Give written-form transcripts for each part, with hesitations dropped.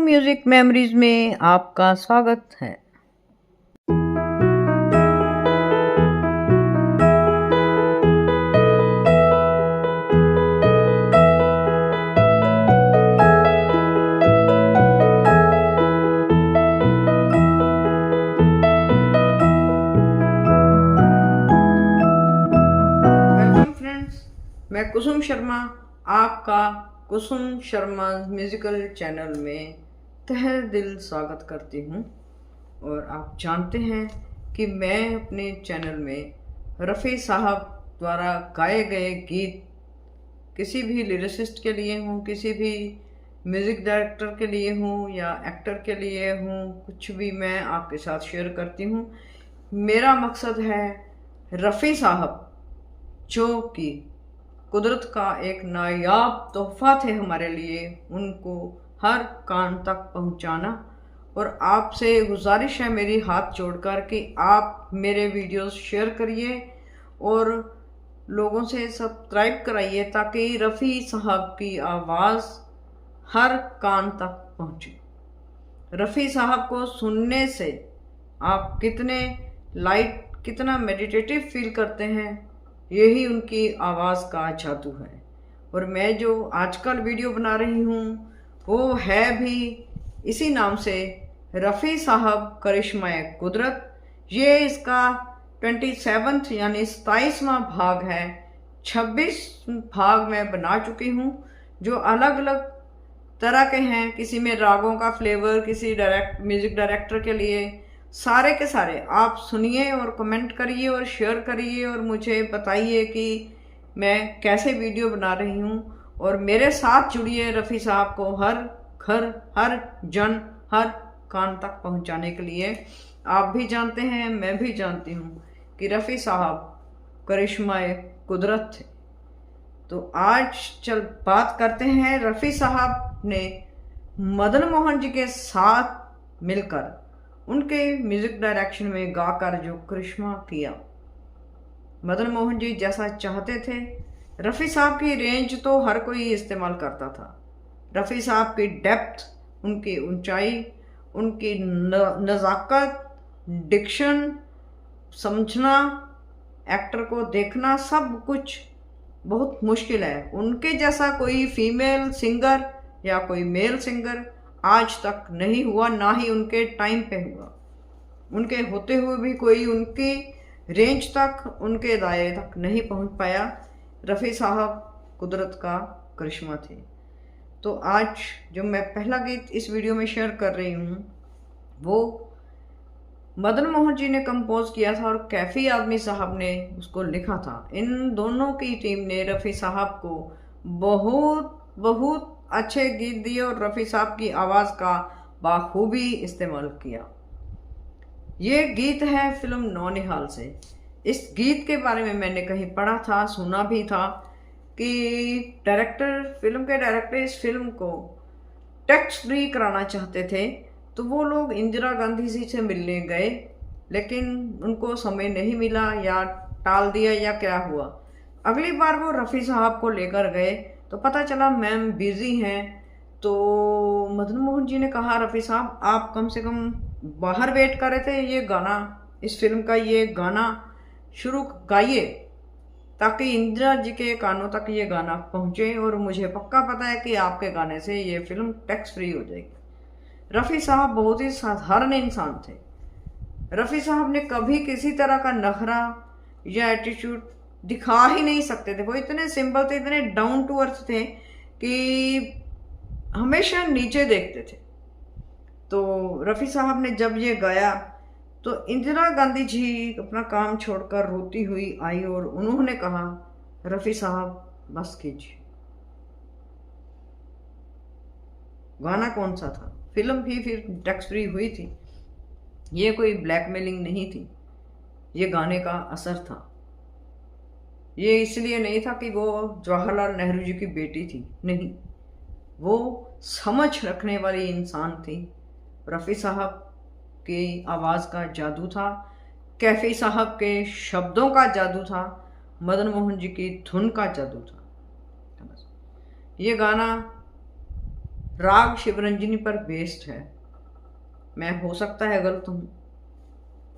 Music memories में आपका स्वागत है। वेलकम फ्रेंड्स, मैं कुसुम शर्मा आपका कुसुम शर्मा म्यूजिकल चैनल में तहे दिल स्वागत करती हूँ। और आप जानते हैं कि मैं अपने चैनल में रफ़ी साहब द्वारा गाए गए गीत किसी भी लिरिसिस्ट के लिए हूँ, किसी भी म्यूज़िक डायरेक्टर के लिए हूँ या एक्टर के लिए हूँ, कुछ भी मैं आपके साथ शेयर करती हूँ। मेरा मकसद है रफ़ी साहब जो कि कुदरत का एक नायाब तोहफ़ा थे हमारे लिए, उनको हर कान तक पहुंचाना। और आपसे गुजारिश है मेरी हाथ जोड़कर कि आप मेरे वीडियोस शेयर करिए और लोगों से सब्सक्राइब कराइए ताकि रफ़ी साहब की आवाज़ हर कान तक पहुंचे। रफ़ी साहब को सुनने से आप कितने लाइट, कितना मेडिटेटिव फील करते हैं, यही उनकी आवाज़ का जादू है। और मैं जो आजकल वीडियो बना रही हूँ वो है भी इसी नाम से, रफ़ी साहब करिश्माए कुदरत। ये इसका 27वां यानी 27वां भाग है। 26 भाग मैं बना चुकी हूँ जो अलग अलग तरह के हैं। किसी में रागों का फ्लेवर, किसी म्यूज़िक डायरेक्टर के लिए, सारे के सारे आप सुनिए और कमेंट करिए और शेयर करिए और मुझे बताइए कि मैं कैसे वीडियो बना रही हूँ। और मेरे साथ जुड़िए रफ़ी साहब को हर घर, हर जन, हर कान तक पहुँचाने के लिए। आप भी जानते हैं, मैं भी जानती हूँ कि रफ़ी साहब करिश्माए कुदरत थे। तो आज चल बात करते हैं, रफ़ी साहब ने मदन मोहन जी के साथ मिलकर उनके म्यूज़िक डायरेक्शन में गाकर जो करिश्मा किया। मदन मोहन जी जैसा चाहते थे, रफ़ी साहब की रेंज तो हर कोई इस्तेमाल करता था। रफ़ी साहब की डेप्थ, उनकी ऊंचाई, उनकी नज़ाकत, डिक्शन, समझना, एक्टर को देखना, सब कुछ बहुत मुश्किल है। उनके जैसा कोई फीमेल सिंगर या कोई मेल सिंगर आज तक नहीं हुआ, ना ही उनके टाइम पे हुआ। उनके होते हुए भी कोई उनकी रेंज तक, उनके दायरे तक नहीं पहुंच पाया। रफ़ी साहब कुदरत का करिश्मा थे। तो आज जो मैं पहला गीत इस वीडियो में शेयर कर रही हूँ वो मदन मोहन जी ने कंपोज किया था और कैफ़ी आदमी साहब ने उसको लिखा था। इन दोनों की टीम ने रफ़ी साहब को बहुत बहुत अच्छे गीत दिए और रफ़ी साहब की आवाज़ का बाखूबी इस्तेमाल किया। ये गीत है फिल्म नौनिहाल से। इस गीत के बारे में मैंने कहीं पढ़ा था, सुना भी था कि फिल्म के डायरेक्टर इस फिल्म को टैक्स फ्री कराना चाहते थे। तो वो लोग इंदिरा गांधी जी से मिलने गए, लेकिन उनको समय नहीं मिला या टाल दिया या क्या हुआ। अगली बार वो रफ़ी साहब को लेकर गए तो पता चला मैम बिज़ी हैं। तो मदन मोहन जी ने कहा, रफ़ी साहब आप कम से कम बाहर वेट कर रहे थे, ये गाना, इस फिल्म का ये गाना शुरू गाइए ताकि इंदिरा जी के कानों तक ये गाना पहुँचे। और मुझे पक्का पता है कि आपके गाने से ये फिल्म टैक्स फ्री हो जाएगी। रफ़ी साहब बहुत ही साधारण इंसान थे। रफ़ी साहब ने कभी किसी तरह का नखरा या एटीट्यूड दिखा ही नहीं सकते थे। वो इतने सिंपल थे, इतने डाउन टू अर्थ थे कि हमेशा नीचे देखते थे। तो रफ़ी साहब ने जब ये गाया तो इंदिरा गांधी जी अपना काम छोड़कर रोती हुई आई और उन्होंने कहा, रफ़ी साहब बस कीजिए। गाना कौन सा था? फिल्म भी फिर टैक्स फ्री हुई थी। ये कोई ब्लैकमेलिंग नहीं थी, ये गाने का असर था। ये इसलिए नहीं था कि वो जवाहरलाल नेहरू जी की बेटी थी, नहीं, वो समझ रखने वाली इंसान थी। रफ़ी साहब की आवाज़ का जादू था, कैफ़ी साहब के शब्दों का जादू था, मदन मोहन जी की धुन का जादू था। ये गाना राग शिवरंजनी पर बेस्ड है। मैं हो सकता है गलत हूँ,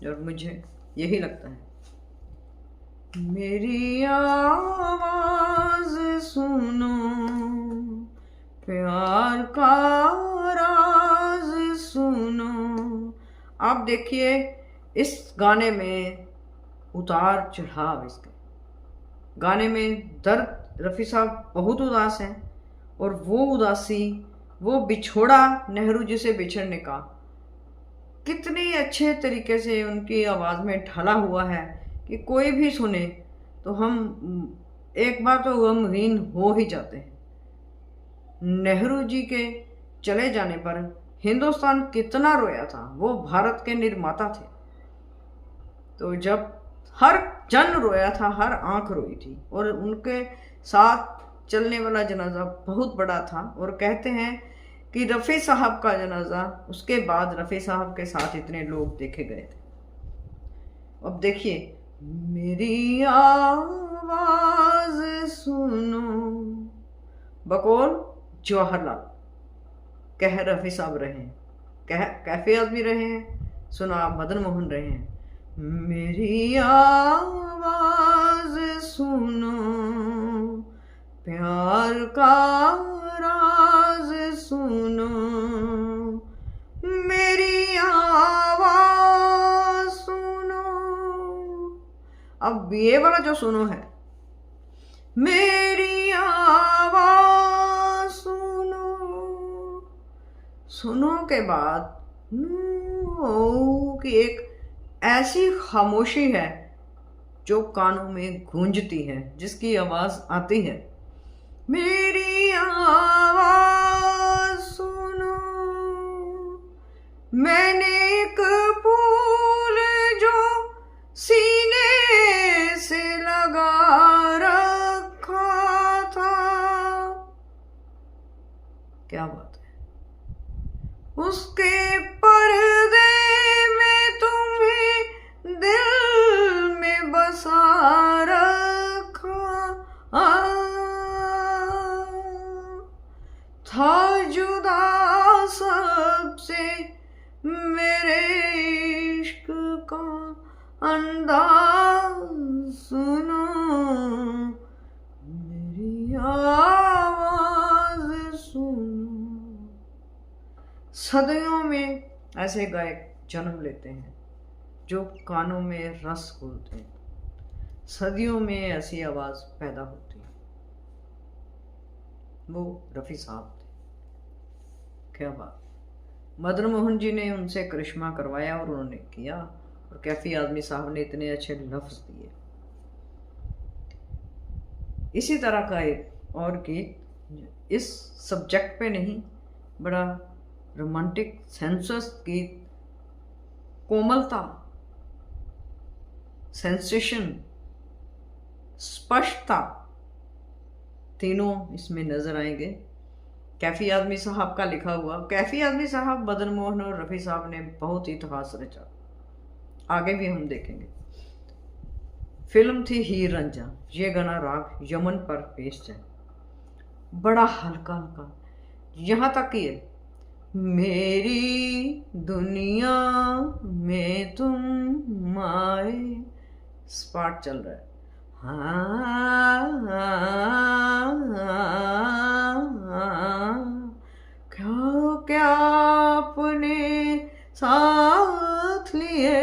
और मुझे यही लगता है। मेरी आवाज सुनो, प्यार का राज सुनो। आप देखिए इस गाने में उतार चढ़ाव, इसके गाने में दर्द। रफ़ी साहब बहुत उदास हैं, और वो उदासी, वो बिछोड़ा नेहरू जी से बिछड़ने का कितनी अच्छे तरीके से उनकी आवाज़ में ढला हुआ है कि कोई भी सुने तो हम एक बार तो गमगीन हो ही जाते हैं। नेहरू जी के चले जाने पर हिंदुस्तान कितना रोया था, वो भारत के निर्माता थे। तो जब हर जन रोया था, हर आंख रोई थी, और उनके साथ चलने वाला जनाजा बहुत बड़ा था। और कहते हैं कि रफ़ी साहब का जनाजा, उसके बाद रफ़ी साहब के साथ इतने लोग देखे गए थे। अब देखिए, मेरी आवाज सुनो, बकौल जवाहरलाल, कह रफ़ी साहब रहे हैं, कह कैफी आज़मी रहे हैं, सुना मदन मोहन रहे हैं। मेरी आवाज सुनो, प्यार का राज सुनो, मेरी आवाज सुनो। अब ये वाला जो सुनो है, मेरी आवाज सुनो, सुनो के बाद की एक ऐसी खामोशी है जो कानों में गूंजती है, जिसकी आवाज आती है, मेरी आवाज सुनो। मैंने एक फूल जो सीने से लगा रखा था, क्या बात है, उसके पर्दे में तुम्हें दिल में बसा रखा था, जुदा सबसे मेरे इश्क का अंदाज सुनो, मेरी आवाज सुनो। सदियों में ऐसे गायक जन्म लेते हैं जो कानों में रस घोलते हैं, सदियों में ऐसी आवाज पैदा होती है। वो रफ़ी साहब थे, क्या बात। मदन मोहन जी ने उनसे करिश्मा करवाया और उन्होंने किया, और कैफी आज़मी साहब ने इतने अच्छे लफ्ज़ दिए। इसी तरह का एक और गीत, इस सब्जेक्ट पे नहीं, बड़ा रोमांटिक सेंसस गीत, कोमलता, सेंसेशन, स्पष्टता, तीनों इसमें नजर आएंगे। कैफी आज़मी साहब का लिखा हुआ। कैफी आज़मी साहब, मदन मोहन और रफ़ी साहब ने बहुत इतिहास रचा, आगे भी हम देखेंगे। फिल्म थी हीर रांझा। ये गाना राग यमन पर पेश है, बड़ा हल्का हल्का, यहाँ तक कि है, मेरी दुनिया में तुम आए, स्पार्ट चल रहा है, क्या क्या अपने साथ लिए,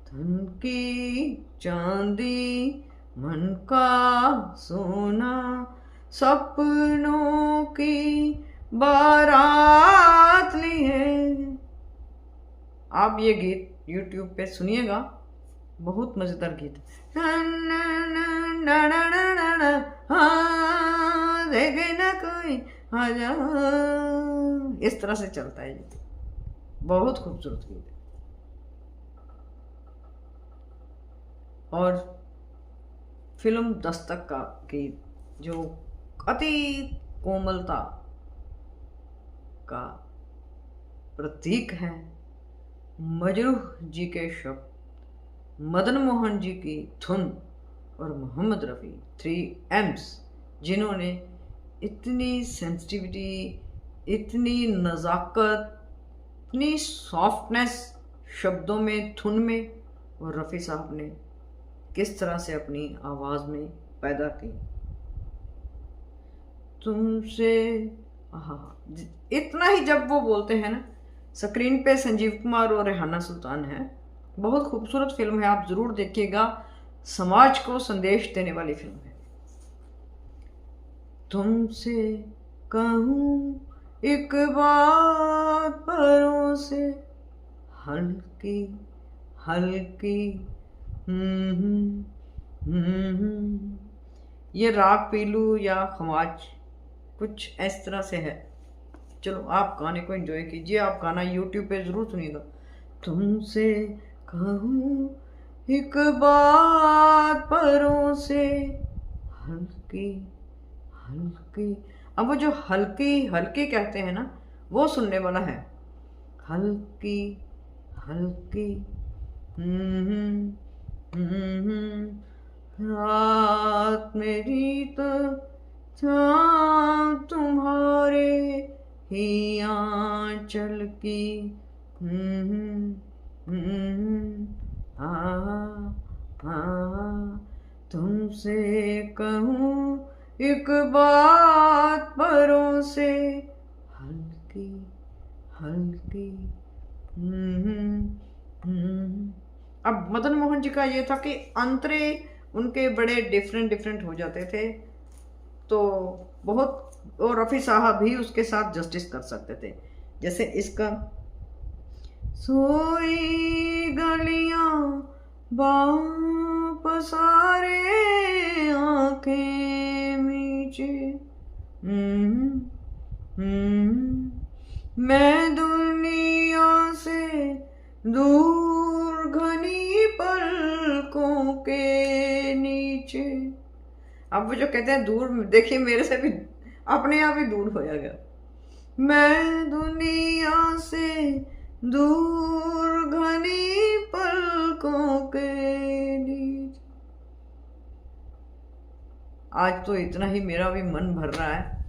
धन की चांदी मन का सोना, सपनों की बारात लिए। आप ये गीत YouTube पे सुनिएगा, बहुत मजेदार गीत। देखे ना कोई आजा, इस तरह से चलता है ये, बहुत खूबसूरत गीत है। और फिल्म दस्तक का गीत जो अति कोमलता का प्रतीक है, मजरूह जी के शब्द, मदन मोहन जी की धुन, और मोहम्मद रफ़ी 3 M's, जिन्होंने इतनी सेंसिटिविटी, इतनी नज़ाकत, इतनी सॉफ्टनेस शब्दों में, धुन में, और रफ़ी साहब ने किस तरह से अपनी आवाज़ में पैदा की। तुमसे इतना ही जब वो बोलते हैं ना, स्क्रीन पे संजीव कुमार और रेहाना सुल्तान है। बहुत खूबसूरत फिल्म है, आप ज़रूर देखिएगा। समाज को संदेश देने वाली फिल्म है। तुमसे कहूँ एक बात परों से हल्की हल्की, ये राग पीलू या खमाज कुछ इस तरह से है। चलो आप गाने को एंजॉय कीजिए, आप गाना यूट्यूब पे ज़रूर सुनिएगा। तुमसे कहूँ एक बात परों से हल्की हल्की। अब वो जो हल्की हल्की कहते हैं ना, वो सुनने वाला है। हल्की हल्की, रात मेरी तो चाँद तुम्हारे ही आंचल की। तुमसे कहूँ एक बात परों से हल्की हल्की। अब मदन मोहन जी का ये था कि अंतरे उनके बड़े डिफरेंट हो जाते थे, तो बहुत, और रफ़ी साहब भी उसके साथ जस्टिस कर सकते थे। जैसे इसका सोई गलियां बाँ पसारे आंखें मीचे, मैं दुनिया से दूर घनी पलकों के नीचे। अब वो जो कहते हैं दूर, देखिए मेरे से भी अपने आप ही दूर हो गया। मैं दुनिया से दूर घनी पलकों के नीचे। आज तो इतना ही मेरा भी मन भर रहा है।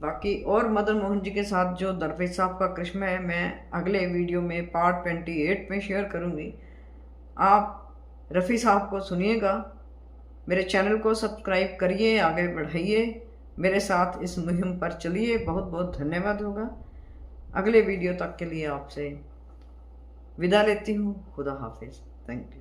बाकी और मदन मोहन जी के साथ जो दरवेश साहब का करिश्मा है, मैं अगले वीडियो में पार्ट 28 में शेयर करूँगी। आप रफ़ी साहब को सुनिएगा, मेरे चैनल को सब्सक्राइब करिए, आगे बढ़ाइए, मेरे साथ इस मुहिम पर चलिए। बहुत बहुत धन्यवाद होगा। अगले वीडियो तक के लिए आपसे विदा लेती हूँ। खुदा हाफिज़। Thank you.